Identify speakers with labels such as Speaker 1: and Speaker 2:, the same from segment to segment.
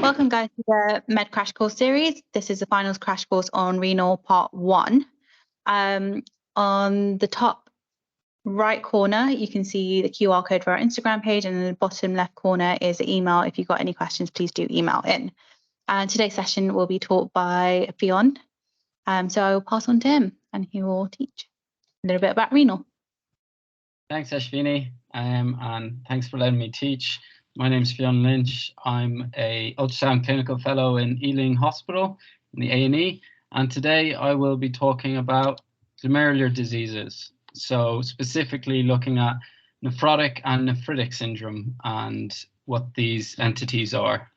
Speaker 1: Welcome guys to the Med Crash Course series. This is the finals crash course on renal part 1. On the top right corner, you can see the QR code for our Instagram page, and in the bottom left corner is the email. If you've got any questions, please do email in. And today's session will be taught by Fionn. So I will pass on to him and he will teach a little bit about renal.
Speaker 2: Thanks, Ashvini, and thanks for letting me teach. My name is Fionn Lynch. I'm a ultrasound clinical fellow in Ealing Hospital in the A&E, and today I will be talking about glomerular diseases. So specifically looking at nephrotic and nephritic syndrome and what these entities are.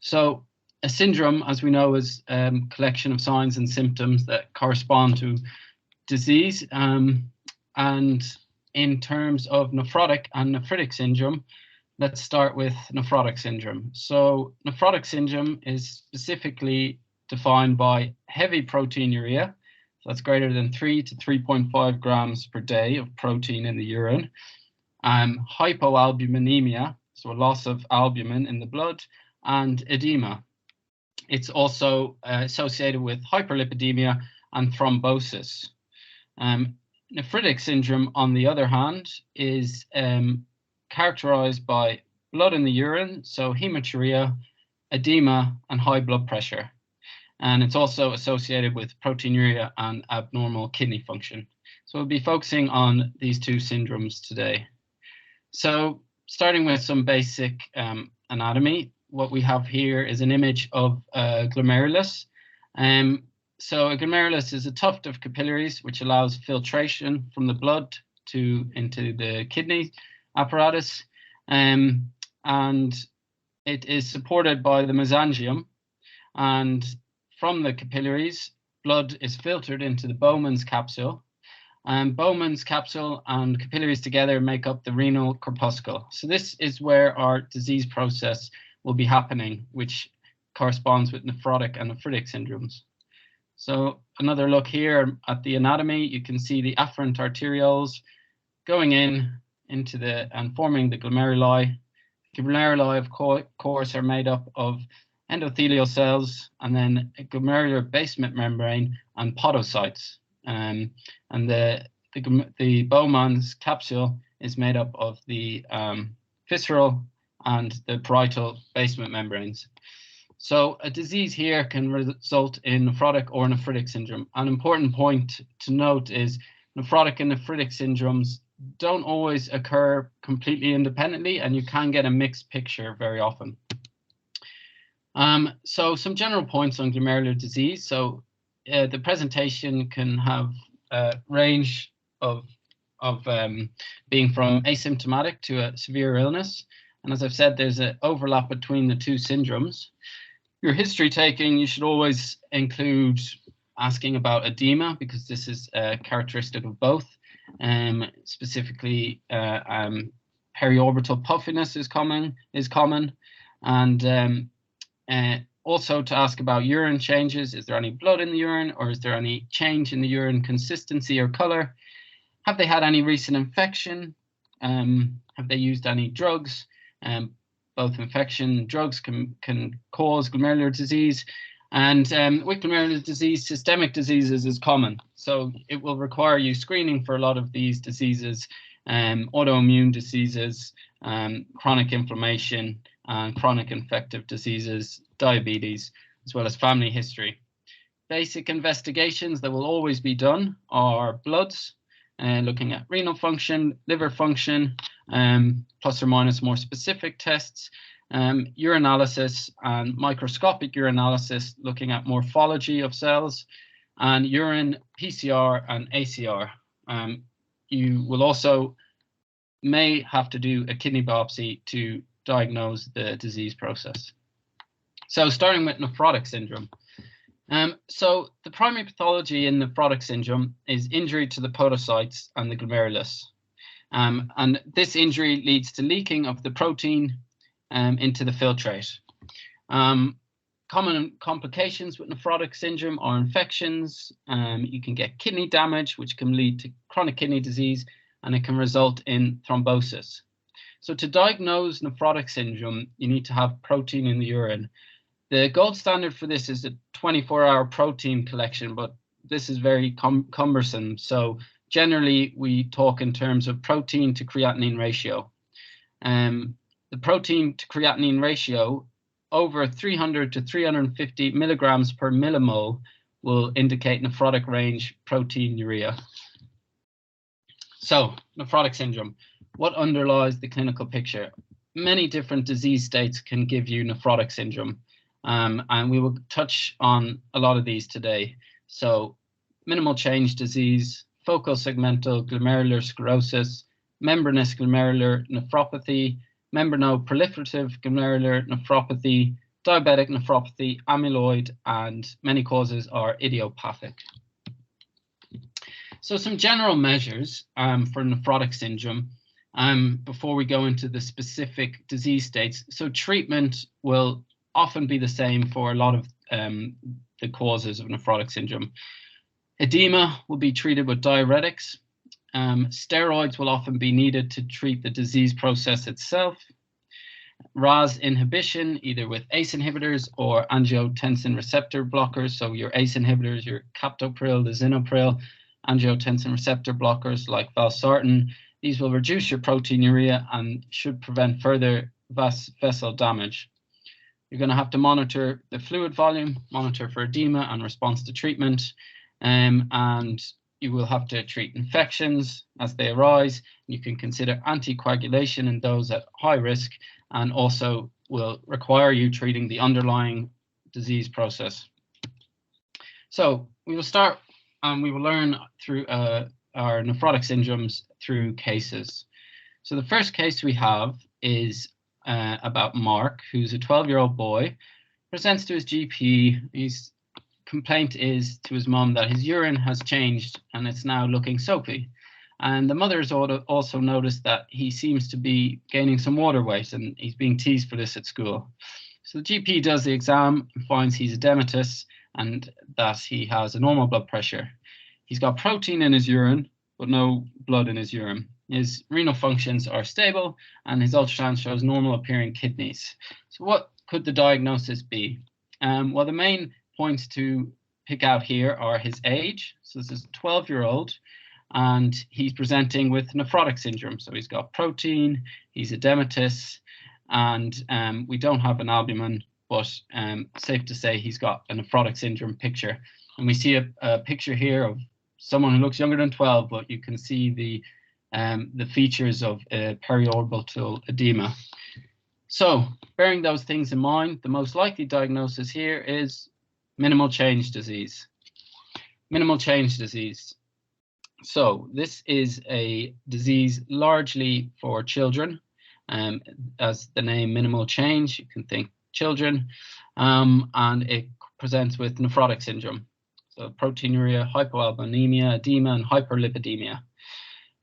Speaker 2: So a syndrome, as we know, is a collection of signs and symptoms that correspond to disease. And in terms of nephrotic and nephritic syndrome, let's start with nephrotic syndrome. So nephrotic syndrome is specifically defined by heavy proteinuria. So that's greater than 3 to 3.5 grams per day of protein in the urine. Hypoalbuminemia, so a loss of albumin in the blood, and edema. It's also associated with hyperlipidemia and thrombosis. Nephritic syndrome, on the other hand, is characterized by blood in the urine, so hematuria, edema, and high blood pressure. And it's also associated with proteinuria and abnormal kidney function. So we'll be focusing on these two syndromes today. So starting with some basic anatomy, what we have here is an image of glomerulus. So a glomerulus is a tuft of capillaries which allows filtration from the blood into the kidney apparatus, and it is supported by the mesangium, and from the capillaries blood is filtered into the Bowman's capsule, and Bowman's capsule and capillaries together make up the renal corpuscle. So this is where our disease process will be happening, which corresponds with nephrotic and nephritic syndromes. So another look here at the anatomy, you can see the afferent arterioles going into and forming the glomeruli. Glomeruli, of course, are made up of endothelial cells and then a glomerular basement membrane and podocytes. And the Bowman's capsule is made up of the visceral and the parietal basement membranes. So a disease here can result in nephrotic or nephritic syndrome. An important point to note is nephrotic and nephritic syndromes don't always occur completely independently, and you can get a mixed picture very often. So some general points on glomerular disease. So the presentation can have a range of being from asymptomatic to a severe illness. And as I've said, there's an overlap between the two syndromes. Your history taking, you should always include asking about edema, because this is characteristic of both. Specifically, periorbital puffiness is common, and also to ask about urine changes. Is there any blood in the urine, or is there any change in the urine consistency or color? Have they had any recent infection? Have they used any drugs? Both infection and drugs can cause glomerular disease. And with glomerular disease, systemic diseases is common. So it will require you screening for a lot of these diseases, autoimmune diseases, chronic inflammation, and chronic infective diseases, diabetes, as well as family history. Basic investigations that will always be done are bloods, looking at renal function, liver function, plus or minus more specific tests, urinalysis and microscopic urinalysis, looking at morphology of cells, and urine PCR and ACR. You will also may have to do a kidney biopsy to diagnose the disease process. So starting with nephrotic syndrome. So the primary pathology in nephrotic syndrome is injury to the podocytes and the glomerulus. And this injury leads to leaking of the protein into the filtrate. Common complications with nephrotic syndrome are infections. You can get kidney damage, which can lead to chronic kidney disease, and it can result in thrombosis. So to diagnose nephrotic syndrome, you need to have protein in the urine. The gold standard for this is a 24-hour protein collection, but this is very cumbersome. So generally, we talk in terms of protein to creatinine ratio. The protein to creatinine ratio over 300 to 350 milligrams per millimole will indicate nephrotic range proteinuria. So, nephrotic syndrome. What underlies the clinical picture? Many different disease states can give you nephrotic syndrome, and we will touch on a lot of these today. So, minimal change disease, focal segmental glomerular sclerosis, membranous glomerular nephropathy, membranoproliferative glomerular nephropathy, diabetic nephropathy, amyloid, and many causes are idiopathic. So some general measures for nephrotic syndrome before we go into the specific disease states. So treatment will often be the same for a lot of the causes of nephrotic syndrome. Edema will be treated with diuretics. Steroids will often be needed to treat the disease process itself. RAS inhibition, either with ACE inhibitors or angiotensin receptor blockers. So your ACE inhibitors, your captopril, lisinopril, angiotensin receptor blockers like valsartan. These will reduce your proteinuria and should prevent further vessel damage. You're going to have to monitor the fluid volume, monitor for edema and response to treatment, and you will have to treat infections as they arise. You can consider anticoagulation in those at high risk, and also will require you treating the underlying disease process. So we will start and we will learn through our nephrotic syndromes through cases. So the first case we have is about Mark, who's a 12-year-old boy, presents to his GP. His complaint is to his mum that his urine has changed and it's now looking soapy. And the mother has also noticed that he seems to be gaining some water weight, and he's being teased for this at school. So the GP does the exam and finds he's edematous and that he has a normal blood pressure. He's got protein in his urine, but no blood in his urine. His renal functions are stable and his ultrasound shows normal appearing kidneys. So what could the diagnosis be? Well, the main points to pick out here are his age. So this is a 12-year-old. And he's presenting with nephrotic syndrome. So he's got protein, he's edematous, and we don't have an albumin, but safe to say he's got a nephrotic syndrome picture. And we see a picture here of someone who looks younger than 12, but you can see the features of periorbital edema. So bearing those things in mind, the most likely diagnosis here is minimal change disease. Minimal change disease. So this is a disease largely for children. As the name minimal change, you can think children, and it presents with nephrotic syndrome. So proteinuria, hypoalbuminemia, edema, and hyperlipidemia.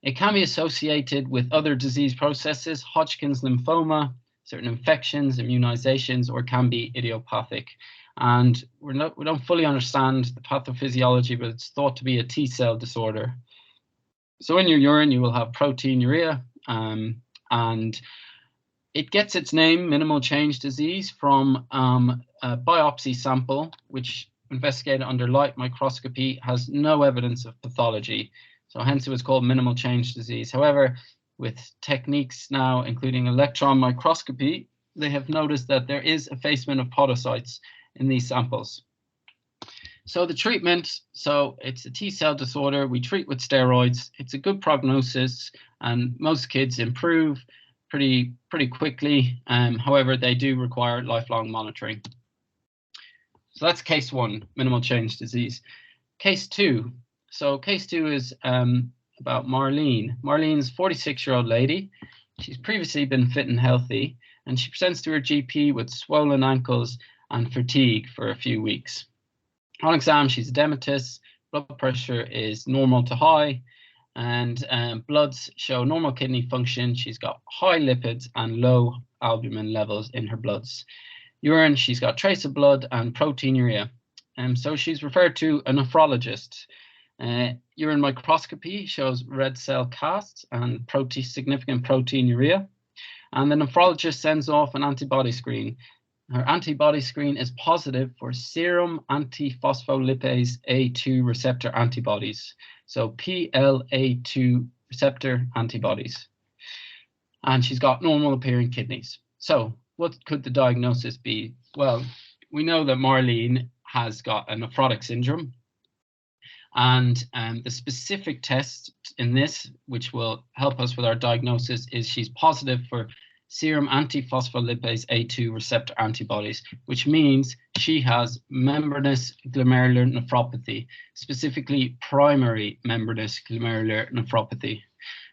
Speaker 2: It can be associated with other disease processes, Hodgkin's lymphoma, certain infections, immunizations, or can be idiopathic. And we don't fully understand the pathophysiology, but it's thought to be a T-cell disorder. So in your urine, you will have proteinuria, and it gets its name, minimal change disease, from a biopsy sample, which investigated under light microscopy has no evidence of pathology. So hence it was called minimal change disease. However, with techniques now, including electron microscopy, they have noticed that there is effacement of podocytes in these samples. So the treatment, so it's a T-cell disorder. We treat with steroids. It's a good prognosis, and most kids improve pretty quickly. However, they do require lifelong monitoring. So that's case one, minimal change disease. Case two. So case two is about Marlene. Marlene's a 46-year-old lady. She's previously been fit and healthy, and she presents to her GP with swollen ankles and fatigue for a few weeks. On exam, she's edematous, blood pressure is normal to high, and bloods show normal kidney function. She's got high lipids and low albumin levels in her bloods. Urine, she's got trace of blood and proteinuria. So she's referred to a nephrologist. Urine microscopy shows red cell casts and significant proteinuria. And the nephrologist sends off an antibody screen. her antibody screen is positive for serum antiphospholipase A2 receptor antibodies, so PLA2 receptor antibodies. And she's got normal appearing kidneys. So what could the diagnosis be? Well, we know that Marlene has got a nephrotic syndrome, and the specific test in this, which will help us with our diagnosis, is she's positive for serum antiphospholipase A2 receptor antibodies, which means she has membranous glomerular nephropathy, specifically primary membranous glomerular nephropathy.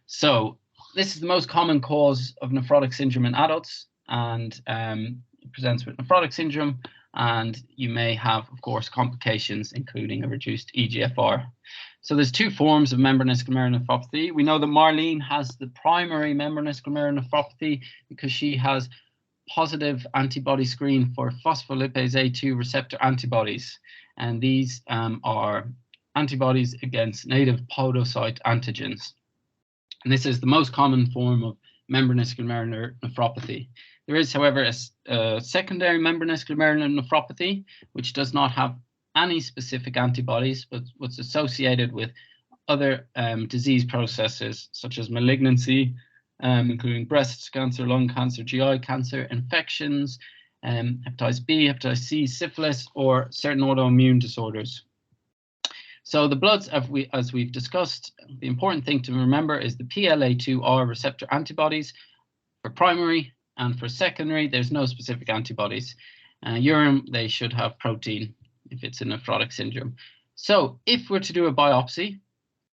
Speaker 2: So this is the most common cause of nephrotic syndrome in adults, and it presents with nephrotic syndrome, and you may have, of course, complications, including a reduced EGFR. So there's two forms of membranous glomerular nephropathy. We know that Marlene has the primary membranous glomerular nephropathy because she has positive antibody screen for phospholipase A2 receptor antibodies, and these are antibodies against native podocyte antigens. And this is the most common form of membranous glomerular nephropathy. There is, however, a secondary membranous glomerular nephropathy, which does not have any specific antibodies, but what's associated with other disease processes such as malignancy, including breast cancer, lung cancer, GI cancer, infections, hepatitis B, hepatitis C, syphilis, or certain autoimmune disorders. So the bloods, as we've discussed, the important thing to remember is the PLA2R receptor antibodies for primary, and for secondary, there's no specific antibodies. Urine, they should have protein if it's a nephrotic syndrome. So if we're to do a biopsy,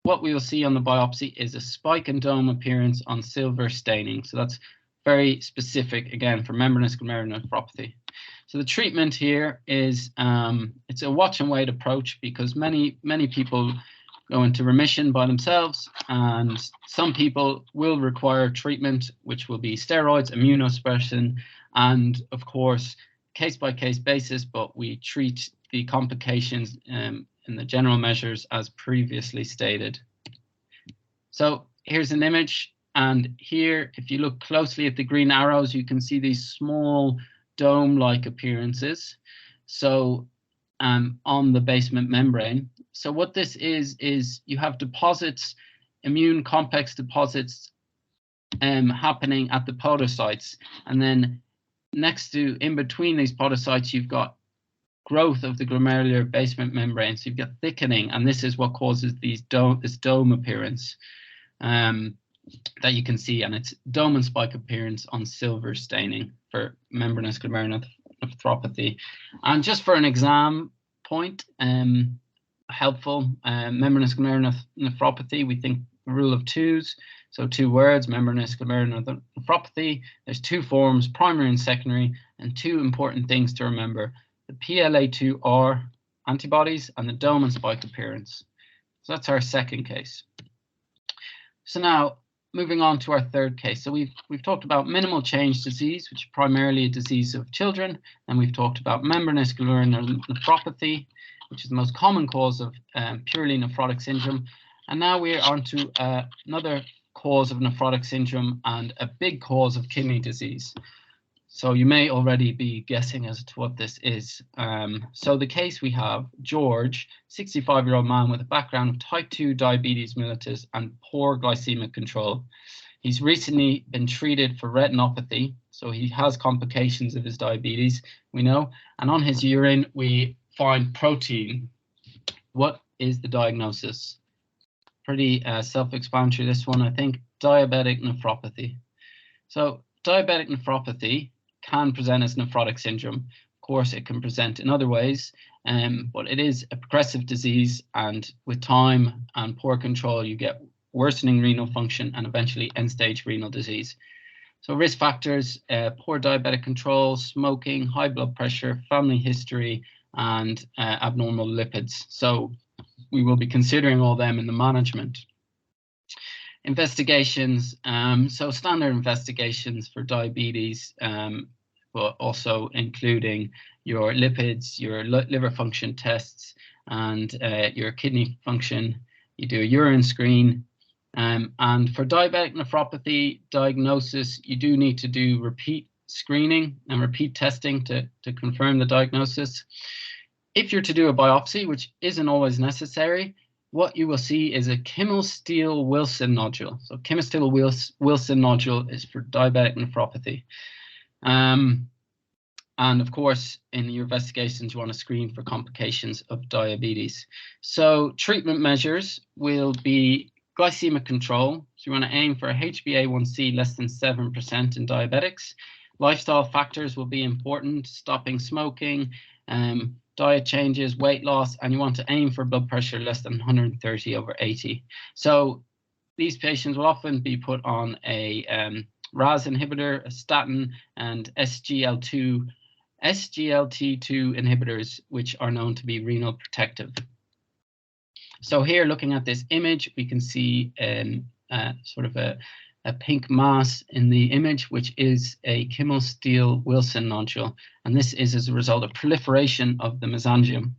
Speaker 2: what we will see on the biopsy is a spike and dome appearance on silver staining. So that's very specific, again, for membranous glomerular nephropathy. So the treatment here is, it's a watch and wait approach, because many people go into remission by themselves, and some people will require treatment, which will be steroids, immunosuppression, and of course, case-by-case basis, but we treat the complications in the general measures as previously stated. So here's an image, and here, if you look closely at the green arrows, you can see these small dome-like appearances. So on the basement membrane. So what this is you have deposits, immune complex deposits happening at the podocytes, and then next to, in between these podocytes, you've got growth of the glomerular basement membrane. So you've got thickening, and this is what causes this dome appearance that you can see, and it's dome and spike appearance on silver staining for membranous glomerular nephropathy. And just for an exam point, helpful, membranous glomerular nephropathy, we think rule of twos. So 2 words, membranous glomerular nephropathy. There's 2 forms, primary and secondary, and 2 important things to remember: the PLA2R antibodies and the dome and spike appearance. So that's our second case. So now moving on to our third case. So we've talked about minimal change disease, which is primarily a disease of children, and we've talked about membranous glomerular nephropathy, which is the most common cause of purely nephrotic syndrome. And now we're on to another cause of nephrotic syndrome and a big cause of kidney disease. So you may already be guessing as to what this is. So the case we have, George, 65-year-old man with a background of type 2 diabetes mellitus and poor glycemic control. He's recently been treated for retinopathy, so he has complications of his diabetes, we know. And on his urine, we find protein. What is the diagnosis? Pretty self-explanatory, this one, I think. Diabetic nephropathy. So diabetic nephropathy can present as nephrotic syndrome. Of course, it can present in other ways, but it is a progressive disease, and with time and poor control, you get worsening renal function and eventually end-stage renal disease. So risk factors: poor diabetic control, smoking, high blood pressure, family history, and abnormal lipids. So we will be considering all them in the management. Investigations, so standard investigations for diabetes, but also including your lipids, your liver function tests, and your kidney function. You do a urine screen. And for diabetic nephropathy diagnosis, you do need to do repeat screening and repeat testing to confirm the diagnosis. If you're to do a biopsy, which isn't always necessary, what you will see is a Kimmel-Steele-Wilson nodule. So Kimmel-Steele-Wilson nodule is for diabetic nephropathy. And of course, in your investigations, you want to screen for complications of diabetes. So treatment measures will be glycemic control. So you want to aim for a HbA1c less than 7% in diabetics. Lifestyle factors will be important, stopping smoking, diet changes, weight loss, and you want to aim for blood pressure less than 130/80. So these patients will often be put on a RAS inhibitor, a statin, and SGLT2 inhibitors, which are known to be renal protective. So here, looking at this image, we can see sort of a pink mass in the image, which is a Kimmel-Steele-Wilson nodule. And this is as a result of proliferation of the mesangium.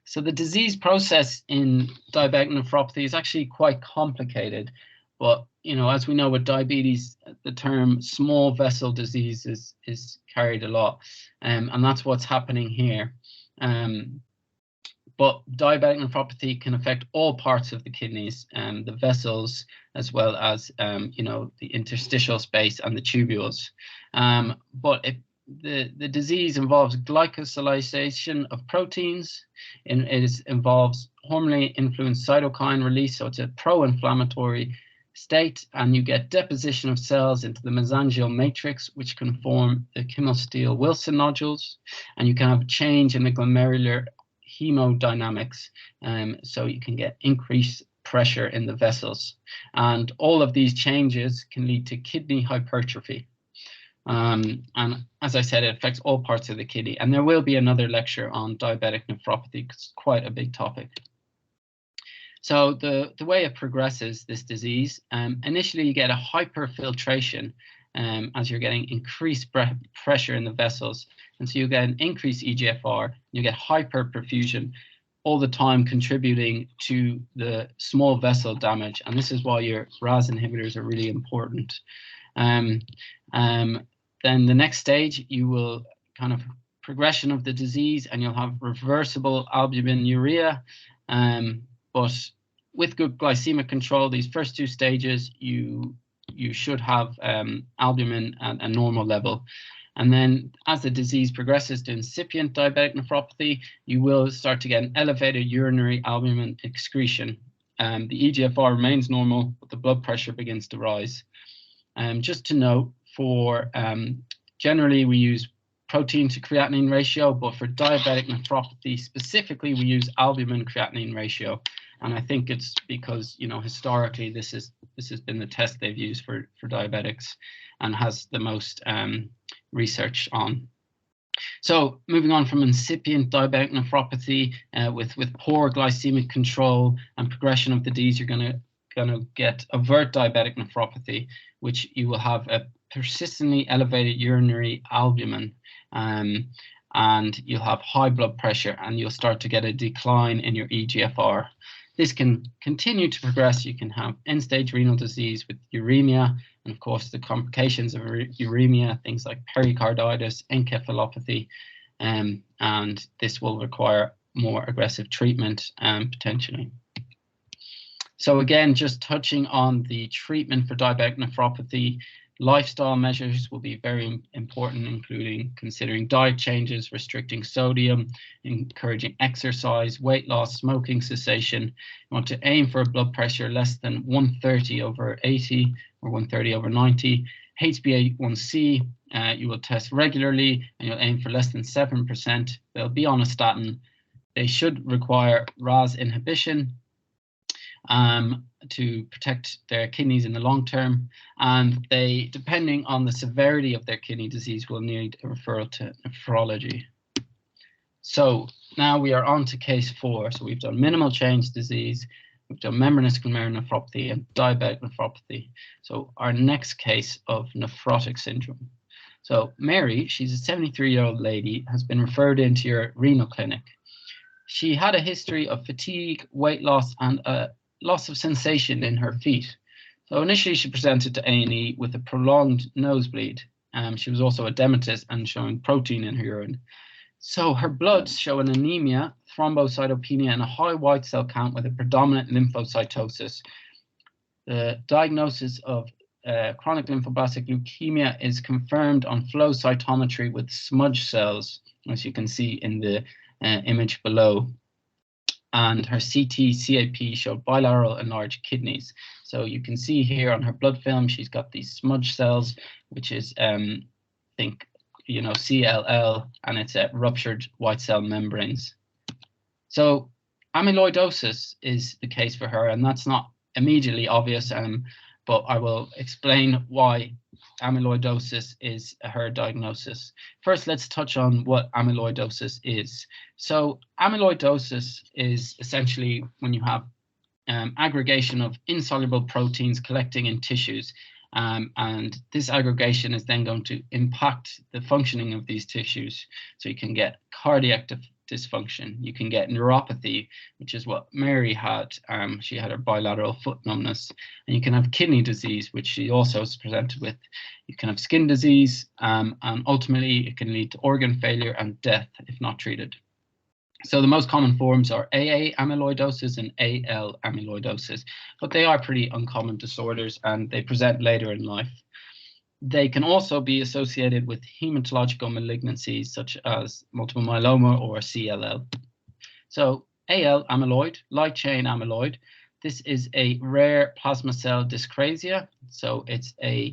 Speaker 2: So the disease process in diabetic nephropathy is actually quite complicated. But, you know, as we know with diabetes, the term small vessel disease is carried a lot. And that's what's happening here. But diabetic nephropathy can affect all parts of the kidneys, the vessels, as well as, you know, the interstitial space and the tubules. But the disease involves glycosylation of proteins, and it involves hormonally influenced cytokine release, so it's a pro-inflammatory state, and you get deposition of cells into the mesangial matrix, which can form the Kimmel-Steele-Wilson nodules, and you can have a change in the glomerular hemodynamics, so you can get increased pressure in the vessels, and all of these changes can lead to kidney hypertrophy. And as I said, it affects all parts of the kidney, and there will be another lecture on diabetic nephropathy because it's quite a big topic. So the way it progresses, this disease, initially you get a hyperfiltration as you're getting increased pressure in the vessels. And so you get an increased EGFR, you get hyperperfusion, all the time contributing to the small vessel damage. And this is why your RAS inhibitors are really important. Then the next stage, you will kind of progression of the disease, and you'll have reversible albuminuria. But with good glycemic control, these first two stages, you should have albumin at a normal level. And then as the disease progresses to incipient diabetic nephropathy, you will start to get an elevated urinary albumin excretion. The EGFR remains normal, but the blood pressure begins to rise. Just to note, for generally we use protein to creatinine ratio, but for diabetic nephropathy specifically, we use albumin creatinine ratio. And I think it's because, you know, historically this has been the test they've used for diabetics and has the most research on. So moving on from incipient diabetic nephropathy with poor glycemic control and progression of the disease, you're going to get overt diabetic nephropathy, which you will have a persistently elevated urinary albumin, and you'll have high blood pressure, and you'll start to get a decline in your EGFR. This can continue to progress. You can have end-stage renal disease with uremia, and of course the complications of uremia, things like pericarditis, encephalopathy, and this will require more aggressive treatment potentially. So again, just touching on the treatment for diabetic nephropathy, lifestyle measures will be very important, including considering diet changes, restricting sodium, encouraging exercise, weight loss, smoking cessation. You want to aim for a blood pressure less than 130/80 or 130/90. HbA1c, you will test regularly, and you'll aim for less than 7%. They'll be on a statin. They should require RAS inhibition to protect their kidneys in the long term, and they, depending on the severity of their kidney disease, will need a referral to nephrology. So now we are on to case 4. So we've done minimal change disease, we've done membranous glomerulonephropathy, and diabetic nephropathy. So our next case of nephrotic syndrome. So Mary, she's a 73-year-old lady, has been referred into your renal clinic. She had a history of fatigue, weight loss, and a loss of sensation in her feet. So initially she presented to A&E with a prolonged nosebleed. She was also a edematous and showing protein in her urine. So her bloods show an anemia, thrombocytopenia, and a high white cell count with a predominant lymphocytosis. The diagnosis of chronic lymphoblastic leukemia is confirmed on flow cytometry with smudge cells, as you can see in the image below. And her CT-CAP showed bilateral enlarged kidneys. So you can see here on her blood film, she's got these smudge cells, which is, think, CLL, and it's ruptured white cell membranes. So amyloidosis is the case for her, and that's not immediately obvious, but I will explain why amyloidosis is her diagnosis. First, let's touch on what amyloidosis is. So amyloidosis is essentially when you have aggregation of insoluble proteins collecting in tissues, and this aggregation is then going to impact the functioning of these tissues. So you can get cardiac dysfunction, you can get neuropathy, which is what Mary had. She had her bilateral foot numbness, and you can have kidney disease, which she also is presented with. You can have skin disease, and ultimately it can lead to organ failure and death if not treated. So the most common forms are AA amyloidosis and AL amyloidosis, but they are pretty uncommon disorders and they present later in life. They can also be associated with hematological malignancies such as multiple myeloma or CLL. So AL amyloid, light chain amyloid, this is a rare plasma cell dyscrasia. So it's a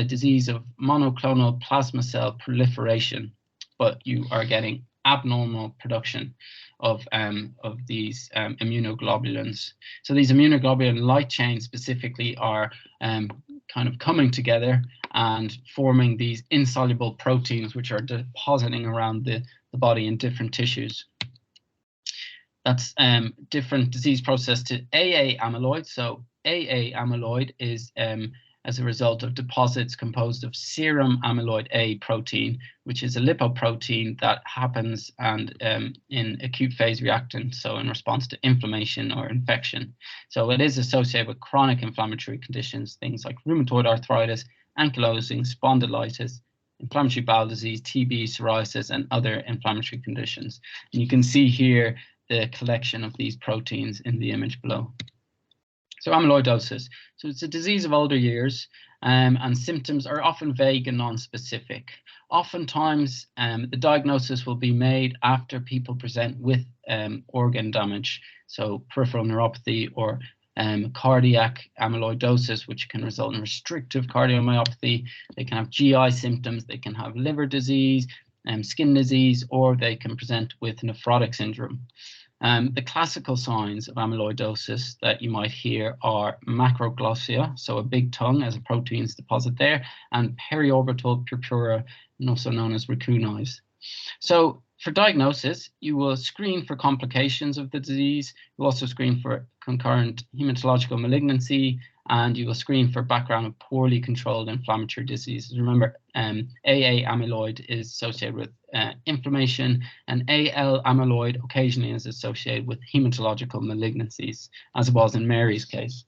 Speaker 2: disease of monoclonal plasma cell proliferation, but you are getting abnormal production of these immunoglobulins. So these immunoglobulin light chains specifically are kind of coming together and forming these insoluble proteins which are depositing around the body in different tissues. That's different disease process to AA amyloid. So AA amyloid is as a result of deposits composed of serum amyloid A protein, which is a lipoprotein that happens and in acute phase reactant, so in response to inflammation or infection. So it is associated with chronic inflammatory conditions, things like rheumatoid arthritis, ankylosing spondylitis, inflammatory bowel disease, TB, psoriasis, and other inflammatory conditions. And you can see here the collection of these proteins in the image below. So amyloidosis. So it's a disease of older years, and symptoms are often vague and non-specific. Oftentimes, the diagnosis will be made after people present with organ damage, so peripheral neuropathy or cardiac amyloidosis, which can result in restrictive cardiomyopathy. They can have GI symptoms, they can have liver disease, skin disease, or they can present with nephrotic syndrome. The classical signs of amyloidosis that you might hear are macroglossia, so a big tongue as a proteins deposit there, and periorbital purpura, also known as raccoon eyes. So for diagnosis, you will screen for complications of the disease. You'll also screen for concurrent hematological malignancy, and you will screen for background of poorly controlled inflammatory diseases. Remember, AA amyloid is associated with inflammation, and AL amyloid occasionally is associated with hematological malignancies, as it was in Mary's case.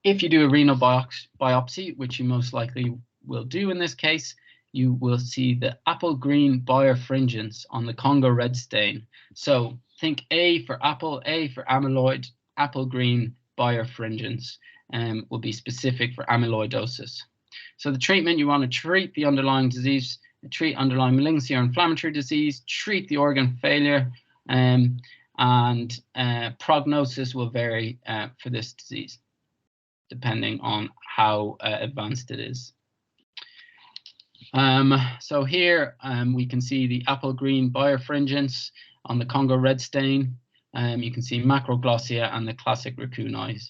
Speaker 2: If you do a renal biopsy, which you most likely will do in this case, you will see the apple green birefringence on the Congo red stain. So think A for apple, A for amyloid, apple green birefringence will be specific for amyloidosis. So the treatment, you want to treat the underlying disease, treat underlying malignancy or inflammatory disease, treat the organ failure, and prognosis will vary for this disease, depending on how advanced it is. So here we can see the apple green birefringence on the Congo red stain. You can see macroglossia and the classic raccoon eyes.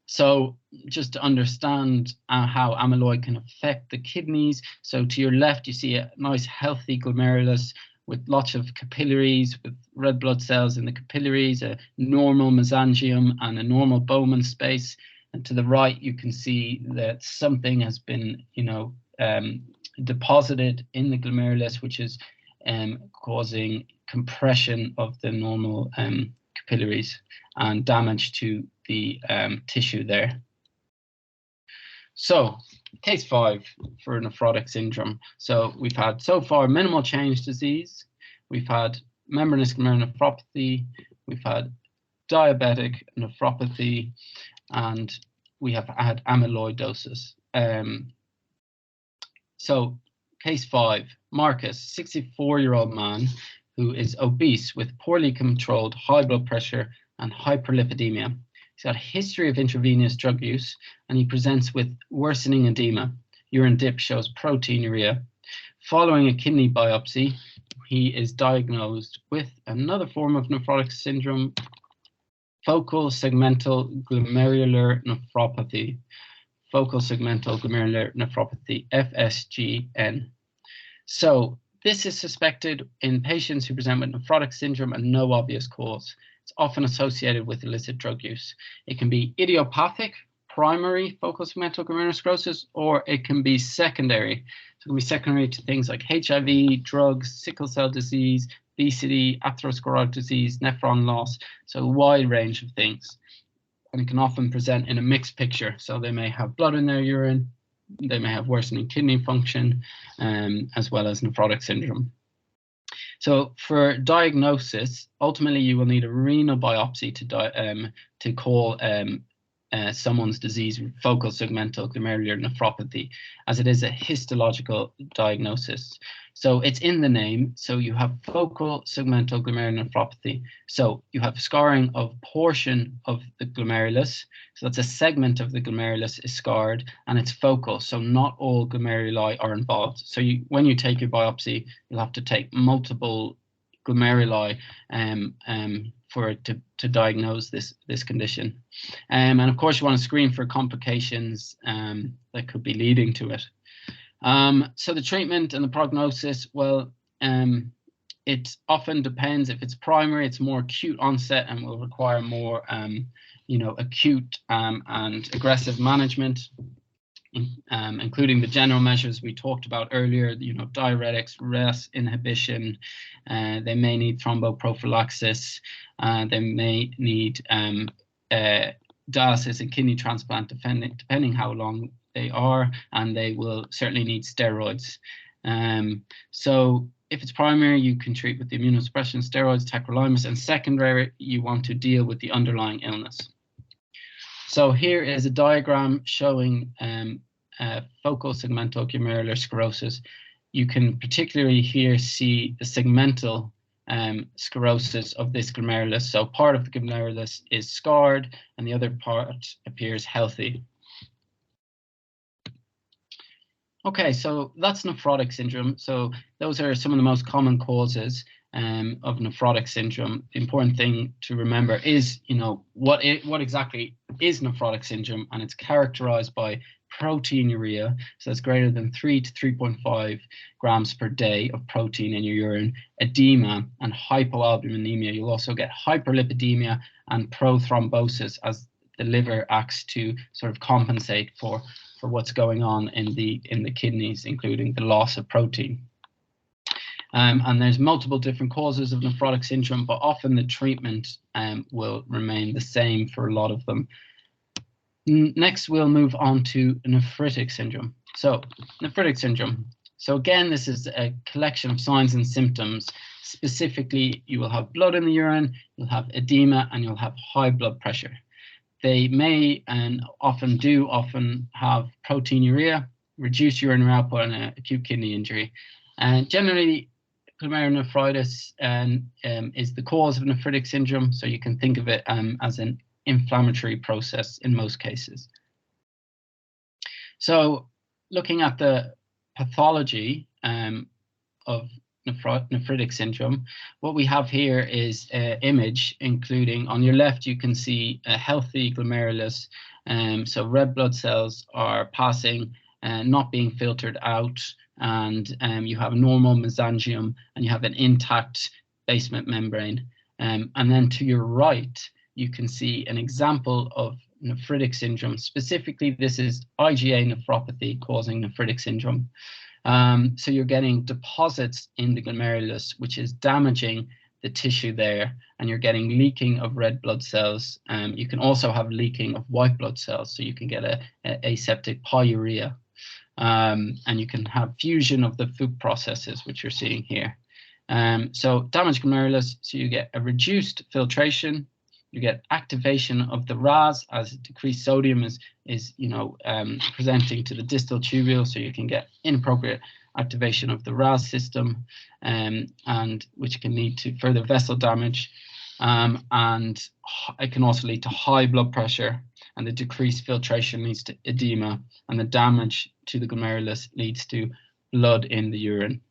Speaker 2: So just to understand how amyloid can affect the kidneys, so to your left you see a nice healthy glomerulus with lots of capillaries, with red blood cells in the capillaries, a normal mesangium and a normal Bowman space. And to the right, you can see that something has been, deposited in the glomerulus, which is causing compression of the normal capillaries and damage to the tissue there. So case 5 for nephrotic syndrome. So we've had so far minimal change disease, we've had membranous glomerular nephropathy, we've had diabetic nephropathy, and we have had amyloidosis. So case 5, Marcus, 64-year-old man who is obese with poorly controlled high blood pressure and hyperlipidemia. He's got a history of intravenous drug use, and he presents with worsening edema. Urine dip shows proteinuria. Following a kidney biopsy, he is diagnosed with another form of nephrotic syndrome, focal segmental glomerular nephropathy. Focal segmental glomerular nephropathy, FSGN. So this is suspected in patients who present with nephrotic syndrome and no obvious cause. It's often associated with illicit drug use. It can be idiopathic, primary focal segmental glomerulosclerosis, or it can be secondary. So it can be secondary to things like HIV, drugs, sickle cell disease, obesity, atherosclerotic disease, nephron loss, so a wide range of things. And it can often present in a mixed picture. So they may have blood in their urine, they may have worsening kidney function, as well as nephrotic syndrome. So for diagnosis, ultimately you will need a renal biopsy to call someone's disease focal segmental glomerular nephropathy, as it is a histological diagnosis. So it's in the name. So you have focal segmental glomerular nephropathy. So you have scarring of portion of the glomerulus. So that's a segment of the glomerulus is scarred, and it's focal. So not all glomeruli are involved. So when you take your biopsy, you'll have to take multiple glomeruli for it to diagnose this condition. And of course, you want to screen for complications that could be leading to it. So the treatment and the prognosis, well, it often depends. If it's primary, it's more acute onset and will require more, acute and aggressive management, including the general measures we talked about earlier, diuretics, RES inhibition. They may need thromboprophylaxis. They may need dialysis and kidney transplant, depending how long they are, and they will certainly need steroids. So if it's primary, you can treat with the immunosuppression, steroids, tacrolimus, and secondary, you want to deal with the underlying illness. So here is a diagram showing focal segmental glomerular sclerosis. You can particularly here see the segmental sclerosis of this glomerulus. So part of the glomerulus is scarred and the other part appears healthy. Okay, so that's nephrotic syndrome. So those are some of the most common causes of nephrotic syndrome. The important thing to remember is, what exactly is nephrotic syndrome, and it's characterized by proteinuria, so it's greater than 3 to 3.5 grams per day of protein in your urine, edema, and hypoalbuminemia. You'll also get hyperlipidemia and prothrombosis, as the liver acts to sort of compensate for what's going on in the kidneys, including the loss of protein. And there's multiple different causes of nephrotic syndrome, but often the treatment will remain the same for a lot of them. Next, we'll move on to nephritic syndrome. So nephritic syndrome. So again, this is a collection of signs and symptoms. Specifically, you will have blood in the urine, you'll have edema, and you'll have high blood pressure. They may and often have proteinuria, reduced urinary output, and an acute kidney injury. And generally, glomerulonephritis is the cause of nephritic syndrome, so you can think of it as an inflammatory process in most cases. So looking at the pathology of nephritic syndrome, what we have here is an image including, on your left, you can see a healthy glomerulus. So red blood cells are passing and not being filtered out, and you have normal mesangium and you have an intact basement membrane. And then to your right, you can see an example of nephritic syndrome. Specifically, this is IgA nephropathy causing nephritic syndrome. So you're getting deposits in the glomerulus, which is damaging the tissue there, and you're getting leaking of red blood cells. You can also have leaking of white blood cells, so you can get a aseptic pyuria. And you can have fusion of the food processes, which you're seeing here. So damaged glomerulus, so you get a reduced filtration, you get activation of the RAS as decreased sodium is presenting to the distal tubule, so you can get inappropriate activation of the RAS system, and which can lead to further vessel damage, and it can also lead to high blood pressure, and the decreased filtration leads to edema, and the damage to the glomerulus leads to blood in the urine.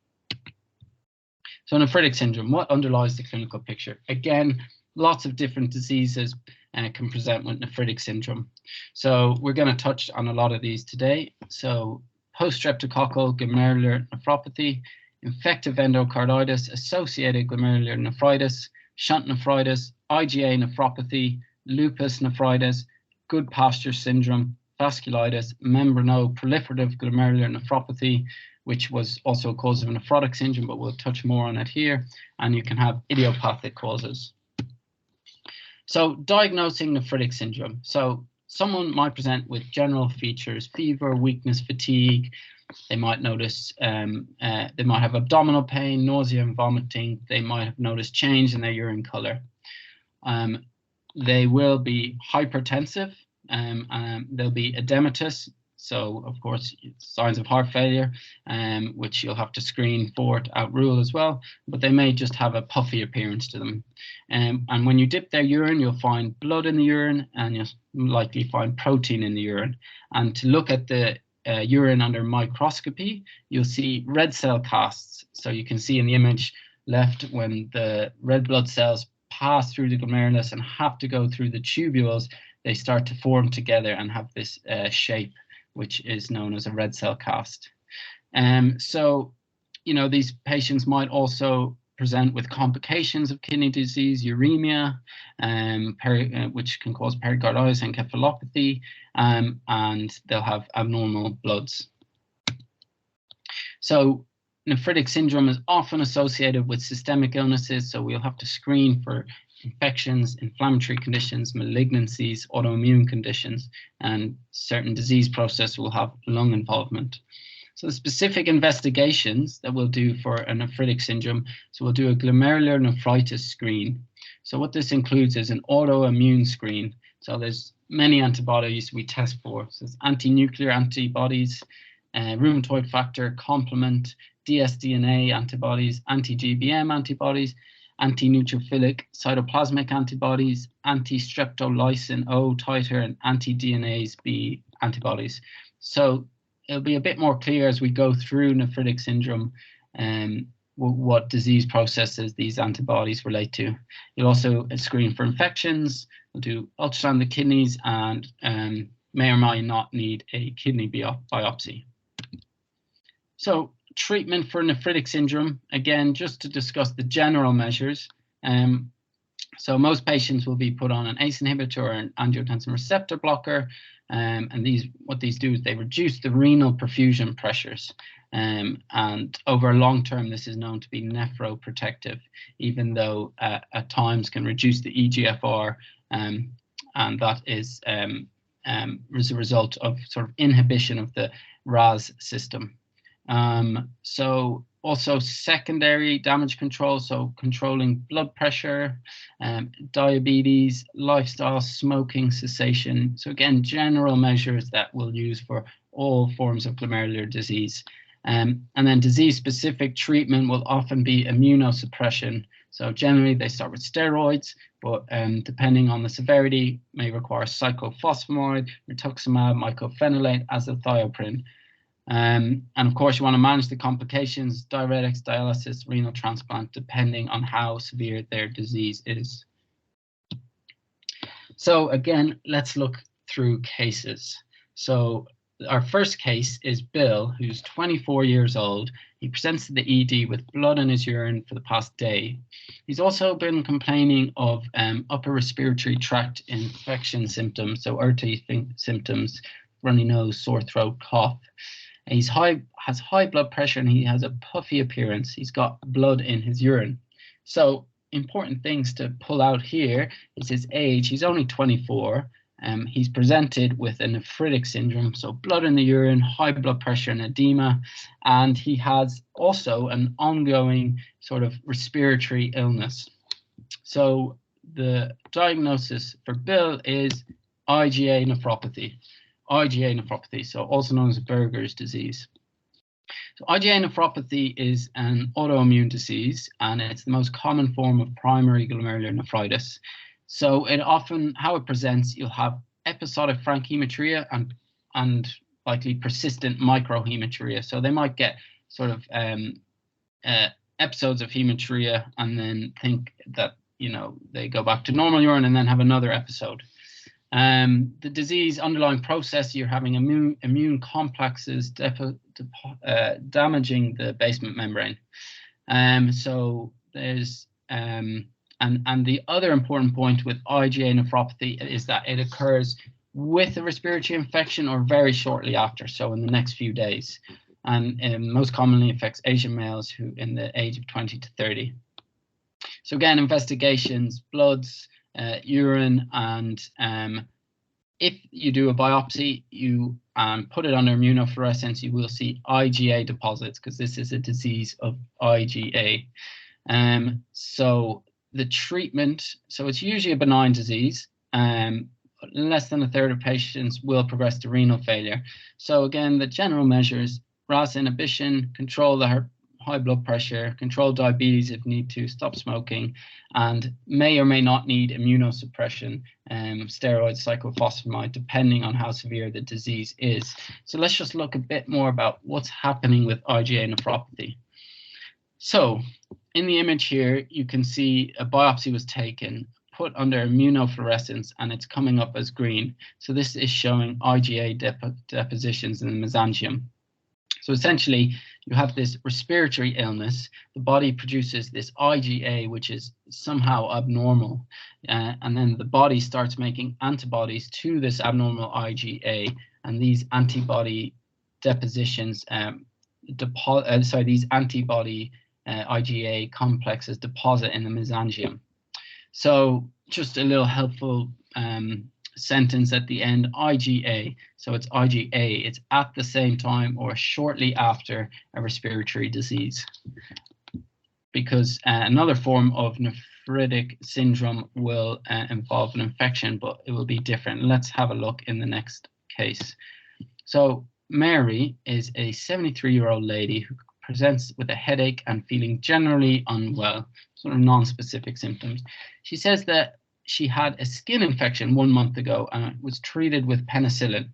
Speaker 2: So nephritic syndrome, what underlies the clinical picture? Again, lots of different diseases can present with nephritic syndrome. So we're going to touch on a lot of these today. So post-streptococcal glomerular nephropathy, infective endocarditis, associated glomerular nephritis, shunt nephritis, IgA nephropathy, lupus nephritis, Goodpasture syndrome, vasculitis, membranoproliferative glomerular nephropathy, which was also a cause of nephrotic syndrome, but we'll touch more on it here. And you can have idiopathic causes. So diagnosing nephritic syndrome. So someone might present with general features, fever, weakness, fatigue. They might notice, they might have abdominal pain, nausea and vomiting. They might have noticed change in their urine color. They will be hypertensive, they'll be edematous. So, of course, signs of heart failure, which you'll have to screen for to outrule as well. But they may just have a puffy appearance to them. And when you dip their urine, you'll find blood in the urine, and you'll likely find protein in the urine. And to look at the urine under microscopy, you'll see red cell casts. So you can see in the image left, when the red blood cells pass through the glomerulus and have to go through the tubules, they start to form together and have this shape, which is known as a red cell cast. So, these patients might also present with complications of kidney disease, uremia, which can cause pericarditis and encephalopathy, and they'll have abnormal bloods. So nephritic syndrome is often associated with systemic illnesses, so we'll have to screen for infections, inflammatory conditions, malignancies, autoimmune conditions, and certain disease process will have lung involvement. So the specific investigations that we'll do for a nephritic syndrome, so we'll do a glomerular nephritis screen. So what this includes is an autoimmune screen. So there's many antibodies we test for. So it's anti-nuclear antibodies, rheumatoid factor, complement, dsDNA antibodies, anti-GBM antibodies, anti-neutrophilic cytoplasmic antibodies, anti-streptolysin O titer, and anti-DNase B antibodies. So it'll be a bit more clear as we go through nephritic syndrome what disease processes these antibodies relate to. You'll also screen for infections, we'll do ultrasound of the kidneys, and may or may not need a kidney biopsy. So treatment for nephritic syndrome, again, just to discuss the general measures. So most patients will be put on an ACE inhibitor or an angiotensin receptor blocker. And what these do is they reduce the renal perfusion pressures. And over a long term, this is known to be nephroprotective, even though at times can reduce the EGFR. And that is as a result of sort of inhibition of the RAS system. So also secondary damage control, so controlling blood pressure, diabetes, lifestyle, smoking cessation. So again, general measures that we'll use for all forms of glomerular disease. And then disease-specific treatment will often be immunosuppression. So generally they start with steroids, but depending on the severity, may require cyclophosphamide, rituximab, mycophenolate, azathioprine. And of course, you want to manage the complications, diuretics, dialysis, renal transplant, depending on how severe their disease is. So again, let's look through cases. So our first case is Bill, who's 24 years old. He presents to the ED with blood in his urine for the past day. He's also been complaining of upper respiratory tract infection symptoms, so RT symptoms, runny nose, sore throat, cough. He's has high blood pressure, and he has a puffy appearance. He's got blood in his urine. So important things to pull out here is his age. He's only 24. He's presented with a nephritic syndrome, so blood in the urine, high blood pressure and edema, and he has also an ongoing sort of respiratory illness. So the diagnosis for Bill is IgA nephropathy, so also known as Berger's disease. So IgA nephropathy is an autoimmune disease, and it's the most common form of primary glomerular nephritis. So it often, how it presents, you'll have episodic frank hematuria and likely persistent microhematuria. So they might get sort of episodes of hematuria and then think that, you know, they go back to normal urine and then have another episode. The disease underlying process, you're having immune complexes damaging the basement membrane. So there's and the other important point with IgA nephropathy is that it occurs with a respiratory infection or very shortly after, so in the next few days, and most commonly affects Asian males who in the age of 20 to 30. So again, investigations, bloods, urine, and if you do a biopsy, you put it under immunofluorescence, you will see IgA deposits because this is a disease of IgA. So the treatment, so it's usually a benign disease. Less than a third of patients will progress to renal failure. So again, the general measures: RAS inhibition, control the high blood pressure, control diabetes if need to, stop smoking, and may or may not need immunosuppression, steroids, cyclophosphamide, depending on how severe the disease is. So let's just look a bit more about what's happening with IgA nephropathy. So in the image here, you can see a biopsy was taken, put under immunofluorescence, and it's coming up as green. So this is showing IgA depositions in the mesangium. So essentially, you have this respiratory illness. The body produces this IgA, which is somehow abnormal. And then the body starts making antibodies to this abnormal IgA. And these antibody depositions, these antibody IgA complexes deposit in the mesangium. So just a little helpful sentence at the end, IgA. So it's IgA, it's at the same time or shortly after a respiratory disease. Because another form of nephritic syndrome will involve an infection, but it will be different. Let's have a look in the next case. So Mary is a 73-year-old lady who presents with a headache and feeling generally unwell, sort of non-specific symptoms. She says that she had a skin infection 1 month ago and was treated with penicillin.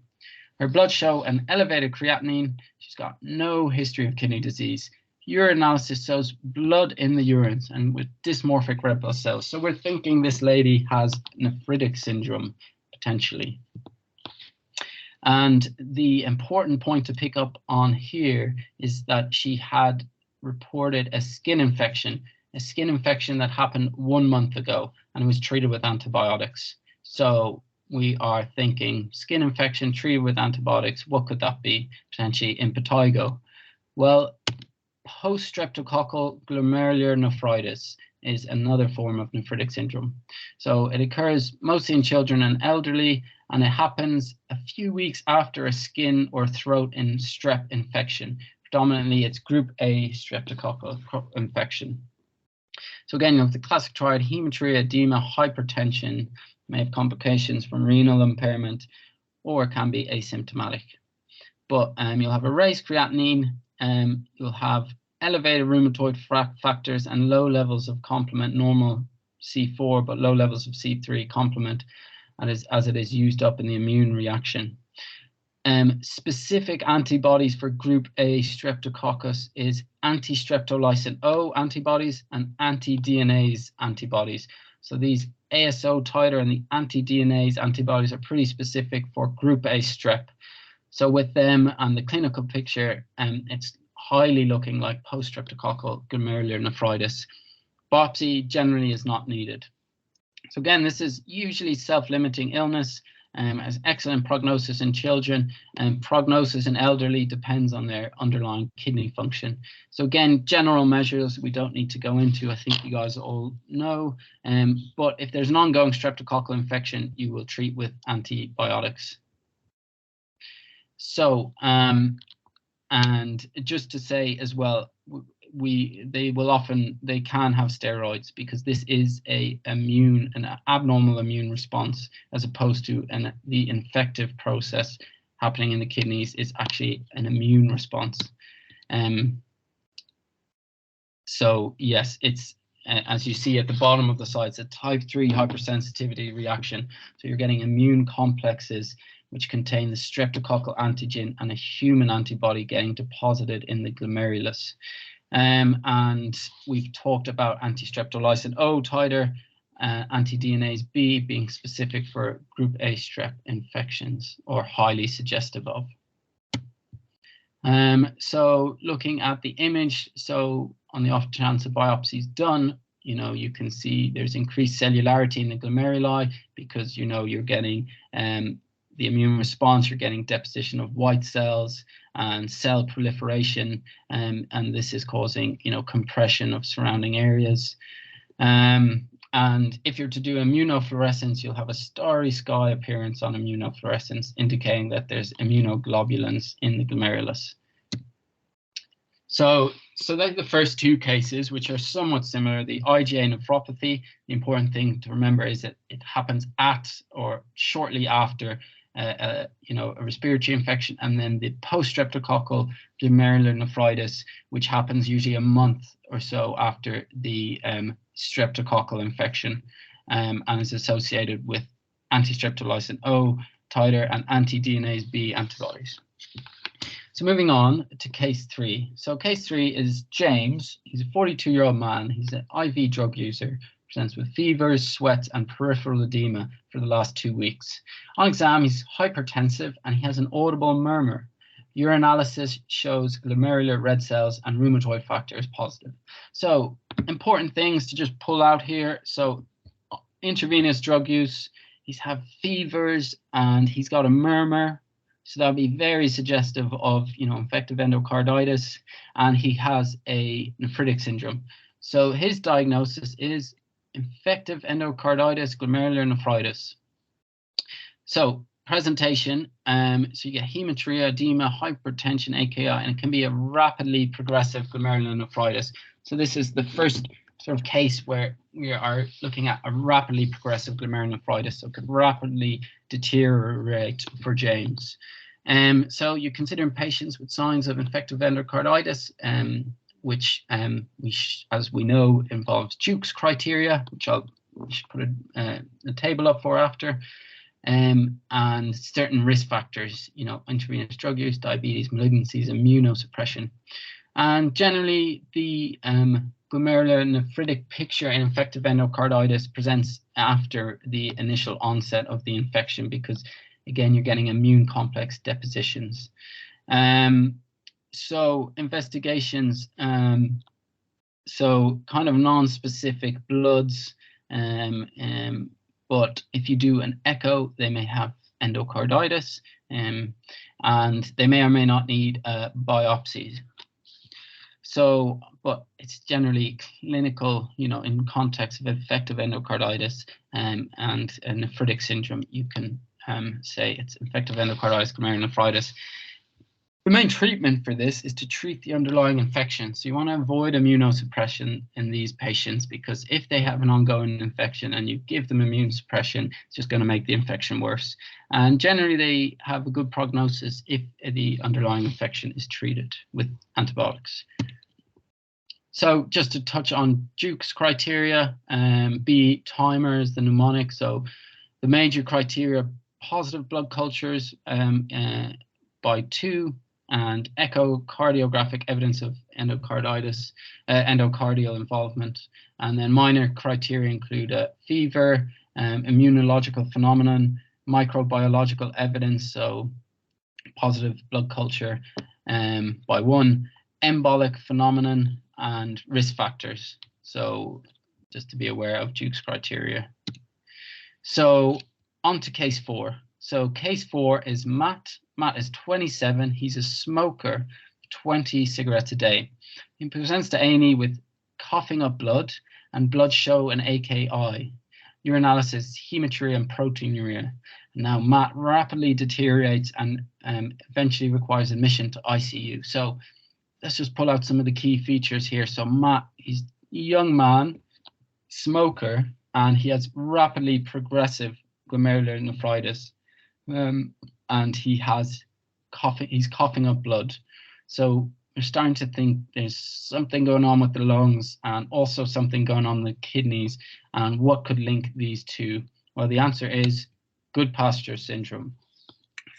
Speaker 2: Her blood show an elevated creatinine. She's got no history of kidney disease. Urinalysis shows blood in the urines and with dysmorphic red blood cells. So we're thinking this lady has nephritic syndrome, potentially. And the important point to pick up on here is that she had reported a skin infection that happened 1 month ago and was treated with antibiotics. So we are thinking skin infection treated with antibiotics. What could that be? Potentially impetigo. Well, post-streptococcal glomerular nephritis is another form of nephritic syndrome. So it occurs mostly in children and elderly, and it happens a few weeks after a skin or throat and strep infection. Predominantly, it's group A streptococcal infection. So again, you have the classic triad: hematuria, edema, hypertension, may have complications from renal impairment, or can be asymptomatic. But you'll have a raised creatinine, you'll have elevated rheumatoid factors and low levels of complement, normal C4, but low levels of C3 complement, and as it is used up in the immune reaction. Specific antibodies for group A streptococcus is anti-streptolysin O antibodies and anti-DNase antibodies. So these ASO titer and the anti-DNase antibodies are pretty specific for group A strep. So with them and the clinical picture, it's highly looking like post-streptococcal glomerular nephritis. Biopsy generally is not needed. So again, this is usually self-limiting illness. has excellent prognosis in children, and prognosis in elderly depends on their underlying kidney function. So again, general measures we don't need to go into, I think you guys all know, but if there's an ongoing streptococcal infection, you will treat with antibiotics. So, and just to say as well, they can have steroids because this is an abnormal immune response, as opposed to the infective process happening in the kidneys is actually an immune response. So yes, it's as you see at the bottom of the slide, it's a type 3 hypersensitivity reaction. So you're getting immune complexes which contain the streptococcal antigen and a human antibody getting deposited in the glomerulus. And we've talked about anti-streptolysin O titer, anti-DNase B being specific for group A strep infections or highly suggestive of. So looking at the image, so on the off chance a biopsy is done, you can see there's increased cellularity in the glomeruli because you're getting the immune response, you're getting deposition of white cells and cell proliferation, and this is causing compression of surrounding areas. And if you're to do immunofluorescence, you'll have a starry sky appearance on immunofluorescence, indicating that there's immunoglobulins in the glomerulus. So that's the first two cases, which are somewhat similar. The IgA nephropathy, the important thing to remember is that it happens at or shortly after a respiratory infection, and then the post-streptococcal glomerular nephritis, which happens usually a month or so after the streptococcal infection, and is associated with anti-streptolysin O titer and anti-DNase B antibodies. So moving on to case 3. So case 3 is James. He's a 42-year-old man. He's an IV drug user. Presents with fevers, sweats, and peripheral edema for the last 2 weeks. On exam, he's hypertensive and he has an audible murmur. Urinalysis shows glomerular red cells and rheumatoid factor is positive. So important things to just pull out here. So intravenous drug use, he's had fevers and he's got a murmur. So that would be very suggestive of, infective endocarditis, and he has a nephritic syndrome. So his diagnosis is infective endocarditis, glomerular nephritis. So presentation, so you get hematuria, edema, hypertension, AKI, and it can be a rapidly progressive glomerular nephritis. So this is the first sort of case where we are looking at a rapidly progressive glomerular nephritis, so it could rapidly deteriorate for James. So you're considering patients with signs of infective endocarditis, which, as we know, involves Duke's criteria, which we should put a table up for after, and certain risk factors, intravenous drug use, diabetes, malignancies, immunosuppression. And generally, the glomerular nephritic picture in infective endocarditis presents after the initial onset of the infection because, again, you're getting immune complex depositions. So investigations, so kind of non-specific bloods, but if you do an echo, they may have endocarditis, and they may or may not need biopsies. So, but it's generally clinical, in context of infective endocarditis and a nephritic syndrome, you can say it's infective endocarditis, glomerular nephritis. The main treatment for this is to treat the underlying infection. So you want to avoid immunosuppression in these patients because if they have an ongoing infection and you give them immune suppression, it's just going to make the infection worse. And generally they have a good prognosis if the underlying infection is treated with antibiotics. So just to touch on Duke's criteria, B timers, the mnemonic. So the major criteria: positive blood cultures by 2, and echocardiographic evidence of endocarditis, endocardial involvement. And then minor criteria include fever, immunological phenomenon, microbiological evidence, so positive blood culture by 1, embolic phenomenon, and risk factors. So just to be aware of Duke's criteria. So on to case 4. So case 4 is Matt. Matt is 27. He's a smoker, 20 cigarettes a day. He presents to A&E with coughing up blood, and blood show an AKI. Urinalysis, hematuria, and proteinuria. Now Matt rapidly deteriorates and eventually requires admission to ICU. So let's just pull out some of the key features here. So Matt, he's a young man, smoker, and he has rapidly progressive glomerular nephritis, and he has coughing. He's coughing up blood. So we're starting to think there's something going on with the lungs and also something going on with the kidneys. And what could link these two? Well, the answer is Goodpasture syndrome.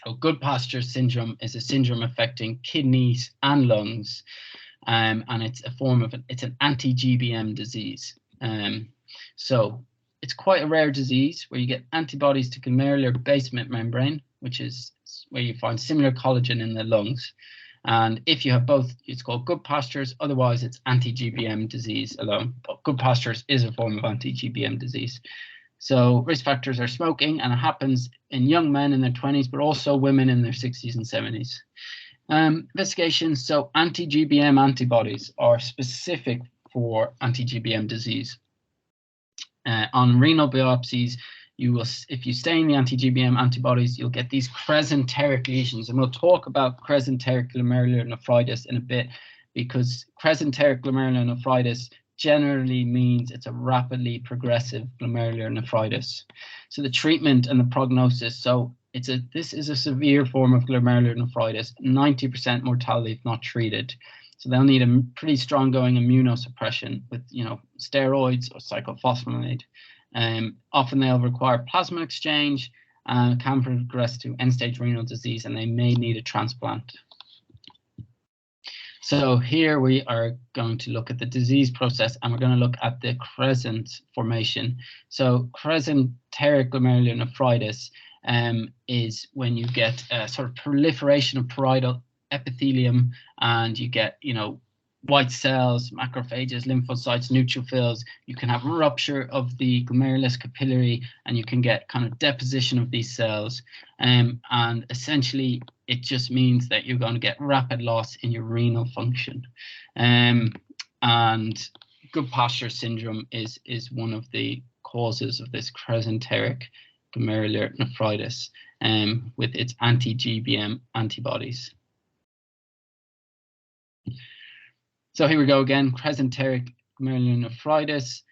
Speaker 2: So Goodpasture syndrome is a syndrome affecting kidneys and lungs, and it's a form of it's an anti-GBM disease. So it's quite a rare disease where you get antibodies to glomerular basement membrane, which is where you find similar collagen in the lungs. And if you have both, it's called Goodpastures. Otherwise, it's anti-GBM disease alone. But Goodpastures is a form of anti-GBM disease. So risk factors are smoking, and it happens in young men in their 20s, but also women in their 60s and 70s. Investigations. So anti-GBM antibodies are specific for anti-GBM disease. On renal biopsies, you will, if you stain the anti-GBM antibodies, you'll get these crescenteric lesions, and we'll talk about crescenteric glomerular nephritis in a bit, because crescenteric glomerular nephritis generally means it's a rapidly progressive glomerular nephritis. So the treatment and the prognosis. So this is a severe form of glomerular nephritis, 90% mortality if not treated. So they'll need a pretty strong going immunosuppression with, steroids or cyclophosphamide. Often they'll require plasma exchange and can progress to end-stage renal disease, and they may need a transplant. So here we are going to look at the disease process, and we're going to look at the crescent formation. So crescenteric glomerular nephritis is when you get a sort of proliferation of parietal epithelium, and you get, white cells, macrophages, lymphocytes, neutrophils. You can have rupture of the glomerulus capillary, and you can get kind of deposition of these cells. And essentially, it just means that you're going to get rapid loss in your renal function. And Goodpasture syndrome is one of the causes of this crescenteric glomerular nephritis with its anti-GBM antibodies. So here we go again, crescenteric glomerular nephritis.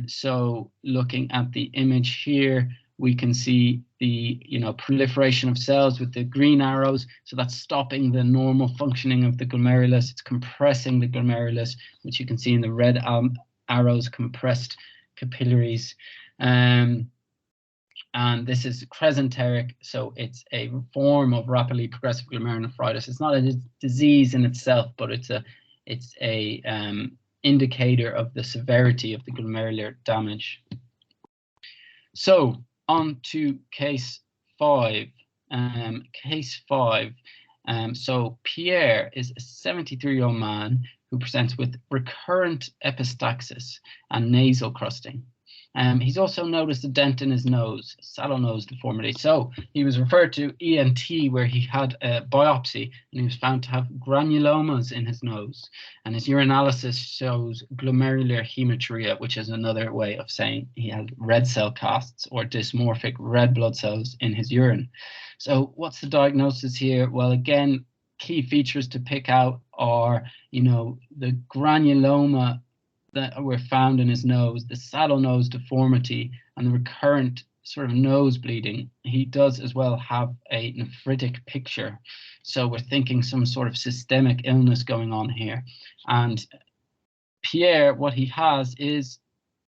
Speaker 2: So looking at the image here, we can see the proliferation of cells with the green arrows. So that's stopping the normal functioning of the glomerulus. It's compressing the glomerulus, which you can see in the red arrows, compressed capillaries. And this is crescenteric, so it's a form of rapidly progressive glomerular nephritis. It's not a disease in itself, but it's a indicator of the severity of the glomerular damage. So on to case 5. Case 5. So Pierre is a 73-year-old man who presents with recurrent epistaxis and nasal crusting. He's also noticed a dent in his nose, saddle nose deformity. So he was referred to ENT, where he had a biopsy, and he was found to have granulomas in his nose. And his urinalysis shows glomerular hematuria, which is another way of saying he had red cell casts or dysmorphic red blood cells in his urine. So what's the diagnosis here? Well, again, key features to pick out are, the granuloma that were found in his nose, the saddle nose deformity, and the recurrent sort of nose bleeding. He does as well have a nephritic picture. So we're thinking some sort of systemic illness going on here. And Pierre, what he has is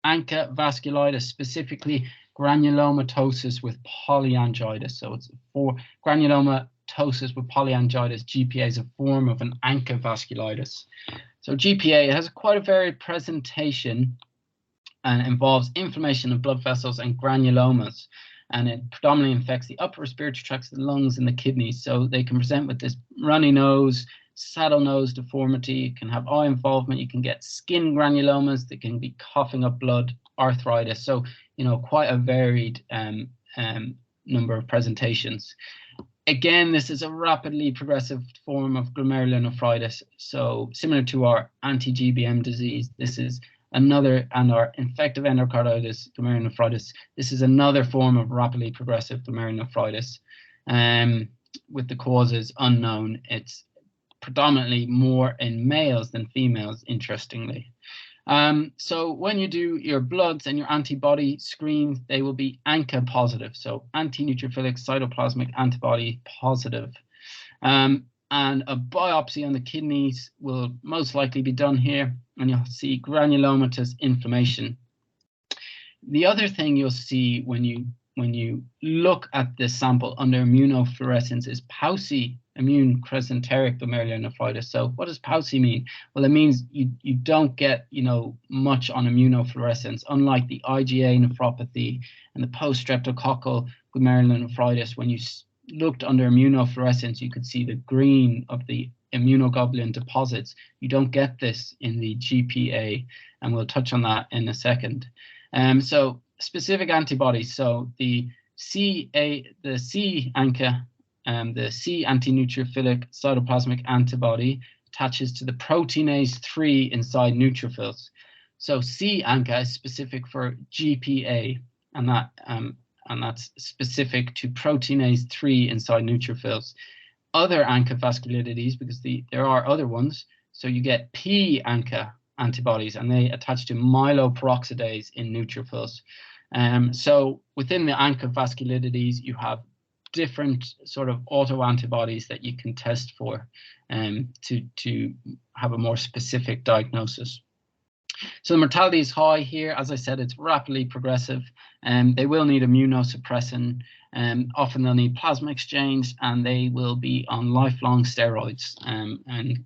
Speaker 2: ANCA vasculitis, specifically granulomatosis with polyangiitis. So it's for granulomatosis with polyangiitis. GPA is a form of an ANCA vasculitis. So GPA has quite a varied presentation and involves inflammation of blood vessels and granulomas, and it predominantly affects the upper respiratory tracts, the lungs, and the kidneys. So they can present with this runny nose, saddle nose deformity. You can have eye involvement. You can get skin granulomas. They can be coughing up blood, arthritis. So quite a varied number of presentations. Again, this is a rapidly progressive form of glomerulonephritis. So similar to our anti-GBM disease, this is another, and our infective endocarditis glomerulonephritis, this is another form of rapidly progressive glomerulonephritis. With the causes unknown, it's predominantly more in males than females, interestingly. So when you do your bloods and your antibody screens, they will be ANCA positive, so anti-neutrophilic cytoplasmic antibody positive. And a biopsy on the kidneys will most likely be done here, and you'll see granulomatous inflammation. The other thing you'll see when you look at this sample under immunofluorescence is PAUSI, immune crescenteric glomerulonephritis. So what does PAUSI mean? Well, it means you don't get, much on immunofluorescence, unlike the IgA nephropathy and the post-streptococcal glomerulonephritis. When you looked under immunofluorescence, you could see the green of the immunoglobulin deposits. You don't get this in the GPA, and we'll touch on that in a second. So specific antibodies. So the C ANCA, the C anti-neutrophilic cytoplasmic antibody attaches to the proteinase 3 inside neutrophils. So C ANCA is specific for GPA, and that's specific to proteinase 3 inside neutrophils. Other ANCA vasculitides, because there are other ones, so you get P ANCA antibodies, and they attach to myeloperoxidase in neutrophils. So within the ANCA vasculitides, you have different sort of autoantibodies that you can test for to have a more specific diagnosis. So the mortality is high here. As I said, it's rapidly progressive, and they will need immunosuppression. Often they'll need plasma exchange, and they will be on lifelong steroids and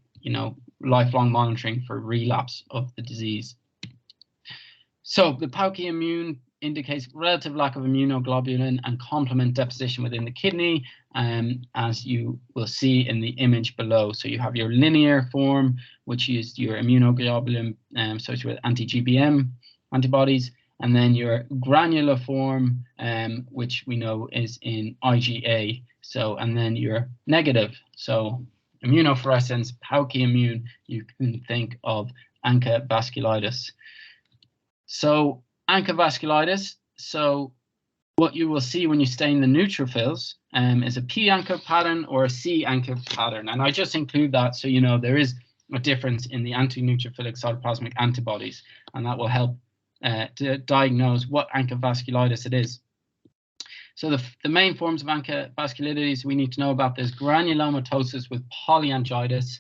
Speaker 2: lifelong monitoring for relapse of the disease. So the PAUCI immune indicates relative lack of immunoglobulin and complement deposition within the kidney, as you will see in the image below. So you have your linear form, which is your immunoglobulin associated with anti-GBM antibodies, and then your granular form, which we know is in IgA. So, and then your negative. So immunofluorescence, PAUCI immune, you can think of ANCA vasculitis. So ANCA vasculitis, so what you will see when you stain the neutrophils is a P ANCA pattern or a C ANCA pattern. And I just include that so you know there is a difference in the anti-neutrophilic cytoplasmic antibodies, and that will help to diagnose what ANCA vasculitis it is. So the main forms of ANCA vasculitides we need to know about, there's granulomatosis with polyangiitis.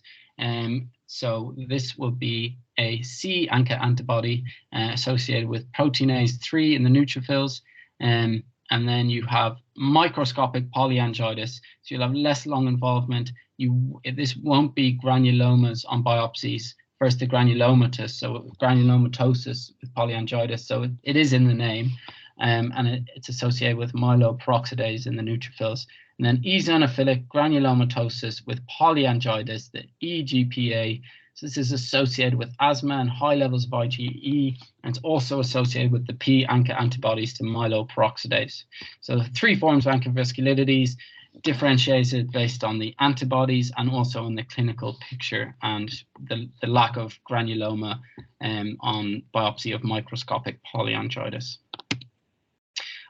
Speaker 2: So this will be a C ANCA antibody associated with proteinase 3 in the neutrophils. And then you have microscopic polyangiitis. So you'll have less lung involvement. This won't be granulomas on biopsies. First, the granulomatous, so granulomatosis with polyangiitis. So it is in the name. And it's associated with myeloperoxidase in the neutrophils. And then eosinophilic granulomatosis with polyangiitis, the EGPA. So this is associated with asthma and high levels of IgE, and it's also associated with the P ANCA antibodies to myeloperoxidase. So 3 forms of ANCA vasculitides, differentiated based on the antibodies and also in the clinical picture and the lack of granuloma on biopsy of microscopic polyangiitis.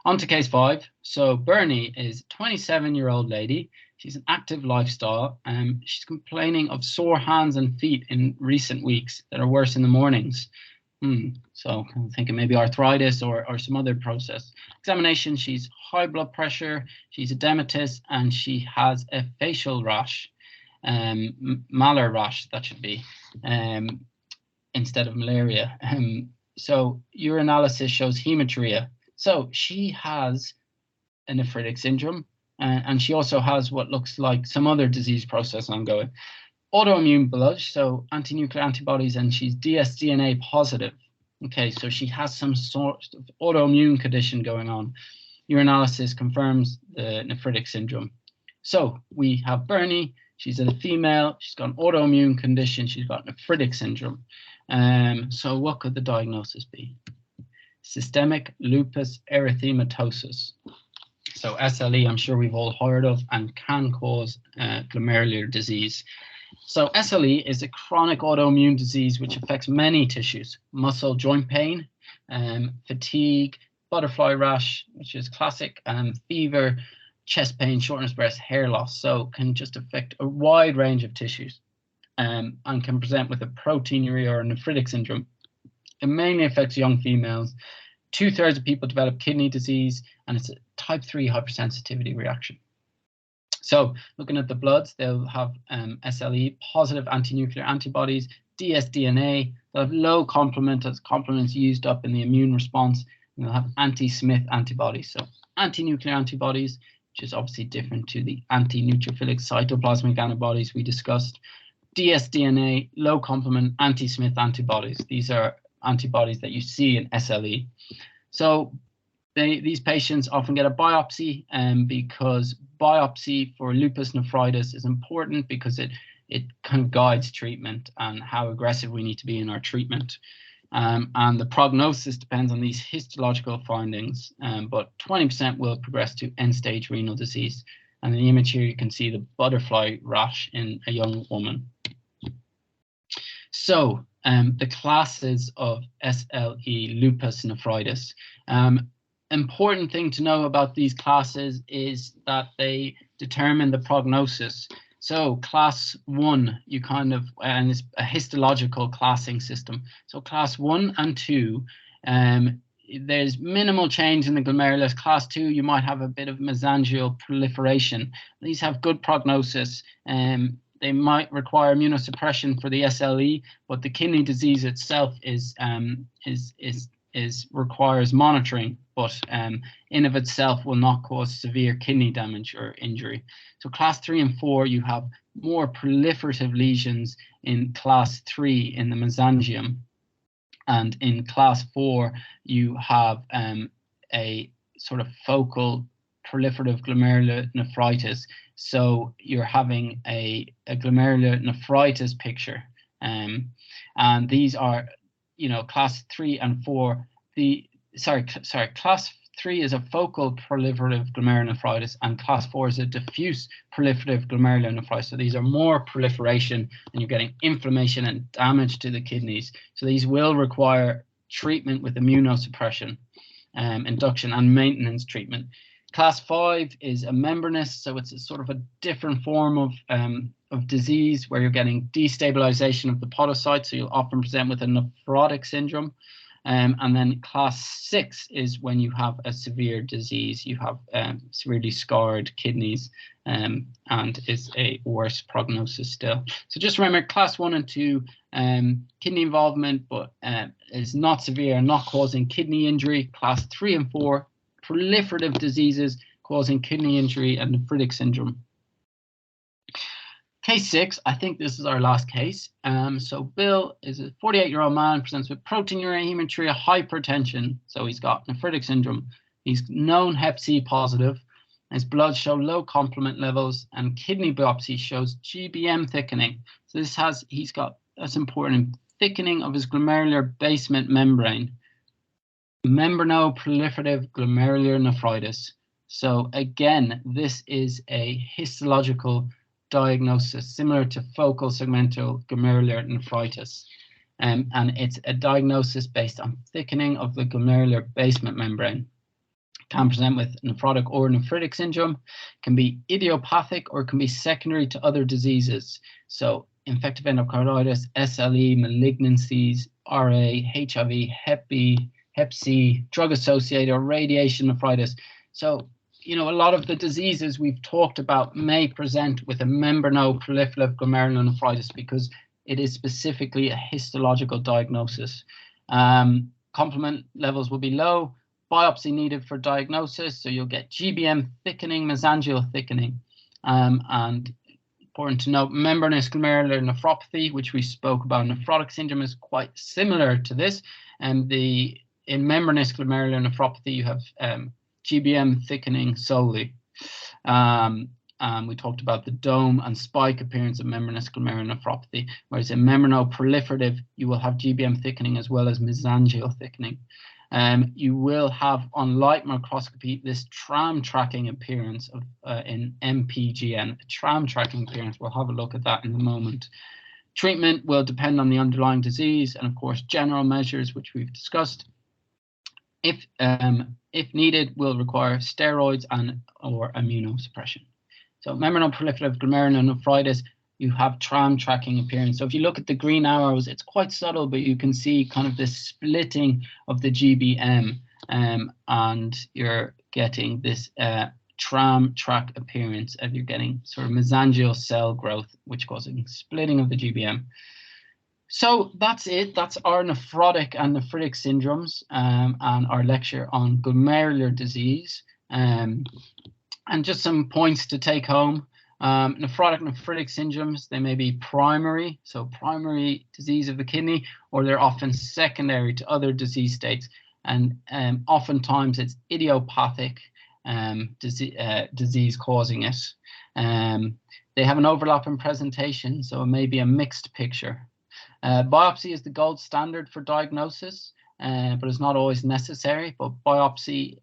Speaker 2: On to case 5. So Bernie is a 27-year-old lady. She's an active lifestyle. She's complaining of sore hands and feet in recent weeks that are worse in the mornings. So I'm thinking maybe arthritis or some other process. Examination, she's high blood pressure, she's edematous, and she has a facial rash, malar rash, that should be, instead of malaria. So urinalysis shows hematuria. So she has a nephritic syndrome, and she also has what looks like some other disease process ongoing. Autoimmune blood, so anti-nuclear antibodies, and she's dsDNA positive. Okay, so she has some sort of autoimmune condition going on. Urinalysis confirms the nephritic syndrome. So we have Bernie, she's a female, she's got an autoimmune condition, she's got nephritic syndrome. So what could the diagnosis be? Systemic lupus erythematosus. So So SLE, I'm sure we've all heard of and can cause glomerular disease. So SLE is a chronic autoimmune disease which affects many tissues: muscle, joint pain, fatigue, butterfly rash, which is classic, fever, chest pain, shortness of breath, hair loss. So can just affect a wide range of tissues, and can present with a proteinuria or a nephritic syndrome. It mainly affects young females. 2/3 of people develop kidney disease, and it's a type 3 hypersensitivity reaction. So looking at the bloods, they'll have SLE, positive anti-nuclear antibodies, dsDNA. They'll have low complement as complement's used up in the immune response, and they'll have anti-Smith antibodies. So anti-nuclear antibodies, which is obviously different to the anti-neutrophilic cytoplasmic antibodies we discussed. dsDNA, low complement, anti-Smith antibodies. These are antibodies that you see in SLE. So these patients often get a biopsy, because biopsy for lupus nephritis is important because it kind of guides treatment and how aggressive we need to be in our treatment. And the prognosis depends on these histological findings, but 20% will progress to end-stage renal disease. And in the image here, you can see the butterfly rash in a young woman. So the classes of SLE, lupus nephritis. Important thing to know about these classes is that they determine the prognosis. So class 1, you kind of, and it's a histological classing system. So class 1 and 2, there's minimal change in the glomerulus. Class 2, you might have a bit of mesangial proliferation. These have good prognosis. They might require immunosuppression for the SLE, but the kidney disease itself requires monitoring, but in of itself will not cause severe kidney damage or injury. So class 3 and 4, you have more proliferative lesions in class 3 in the mesangium, and in class 4 you have a sort of focal proliferative glomerular nephritis. So you're having a glomerular nephritis picture, and these are, class 3 and 4. Class 3 is a focal proliferative glomerulonephritis, and class 4 is a diffuse proliferative glomerulonephritis. So these are more proliferation, and you're getting inflammation and damage to the kidneys. So these will require treatment with immunosuppression, induction and maintenance treatment. Class 5 is a membranous, so it's a sort of a different form of disease where you're getting destabilization of the podocyte, so you'll often present with a nephrotic syndrome. And then class 6 is when you have a severe disease. You have severely scarred kidneys, and is a worse prognosis still. So just remember, class 1 and 2, kidney involvement, but is not severe and not causing kidney injury. Class 3 and 4, proliferative diseases causing kidney injury and nephritic syndrome. Case 6, I think this is our last case. So Bill is a 48-year-old man, presents with proteinuria, hematuria, hypertension. So he's got nephritic syndrome. He's known Hep C positive. His blood show low complement levels, and kidney biopsy shows GBM thickening. So he's got, that's important, thickening of his glomerular basement membrane. Membranoproliferative glomerular nephritis. So again, this is a histological diagnosis similar to focal segmental glomerular nephritis, and it's a diagnosis based on thickening of the glomerular basement membrane. Can present with nephrotic or nephritic syndrome, can be idiopathic or can be secondary to other diseases. So infective endocarditis, SLE, malignancies, RA, HIV, Hep B, Hep C, drug-associated or radiation nephritis. So a lot of the diseases we've talked about may present with a membranoproliferative glomerulonephritis because it is specifically a histological diagnosis. Complement levels will be low, biopsy needed for diagnosis, so you'll get GBM thickening, mesangial thickening. And important to note, membranous glomerular nephropathy, which we spoke about, nephrotic syndrome, is quite similar to this. And in membranous glomerular nephropathy, you have GBM thickening solely. We talked about the dome and spike appearance of membranous glomerular nephropathy, whereas in membranoproliferative, you will have GBM thickening as well as mesangial thickening. you will have on light microscopy this tram tracking appearance of in MPGN, tram tracking appearance. We'll have a look at that in a moment. Treatment will depend on the underlying disease and, of course, general measures, which we've discussed. If needed, will require steroids and or immunosuppression. So membranoproliferative glomerulonephritis, you have tram tracking appearance. So if you look at the green arrows, it's quite subtle, but you can see kind of this splitting of the GBM, and you're getting this tram track appearance, and you're getting sort of mesangial cell growth, which causes splitting of the GBM. So that's it. That's our nephrotic and nephritic syndromes, and our lecture on glomerular disease. And just some points to take home. Nephrotic and nephritic syndromes, they may be primary, so primary disease of the kidney, or they're often secondary to other disease states. And oftentimes it's idiopathic disease causing it. They have an overlap in presentation, so it may be a mixed picture. Biopsy is the gold standard for diagnosis, but it's not always necessary. But biopsy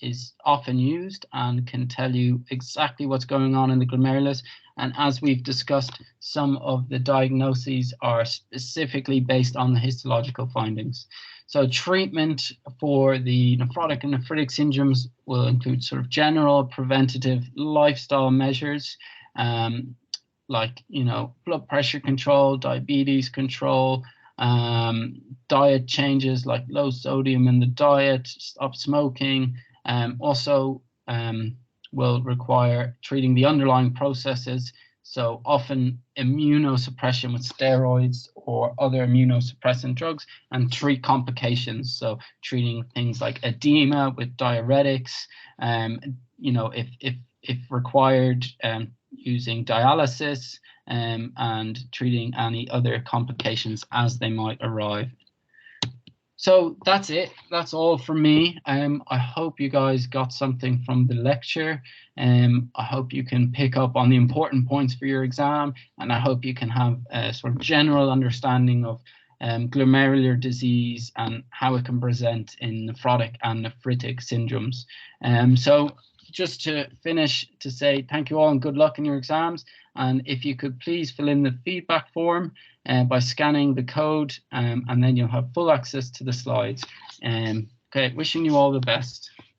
Speaker 2: is often used and can tell you exactly what's going on in the glomerulus. And as we've discussed, some of the diagnoses are specifically based on the histological findings. So treatment for the nephrotic and nephritic syndromes will include sort of general preventative lifestyle measures, like, you know, blood pressure control, diabetes control, diet changes like low sodium in the diet, stop smoking. Also will require treating the underlying processes. So often immunosuppression with steroids or other immunosuppressant drugs, and treat complications. So treating things like edema with diuretics, you know, if required, using dialysis, and treating any other complications as they might arrive. So that's it. That's all from me. I hope you guys got something from the lecture. I hope you can pick up on the important points for your exam, and I hope you can have a sort of general understanding of glomerular disease and how it can present in nephrotic and nephritic syndromes. So just to finish, to say thank you all and good luck in your exams. And if you could please fill in the feedback form by scanning the code, and then you'll have full access to the slides. Okay, wishing you all the best.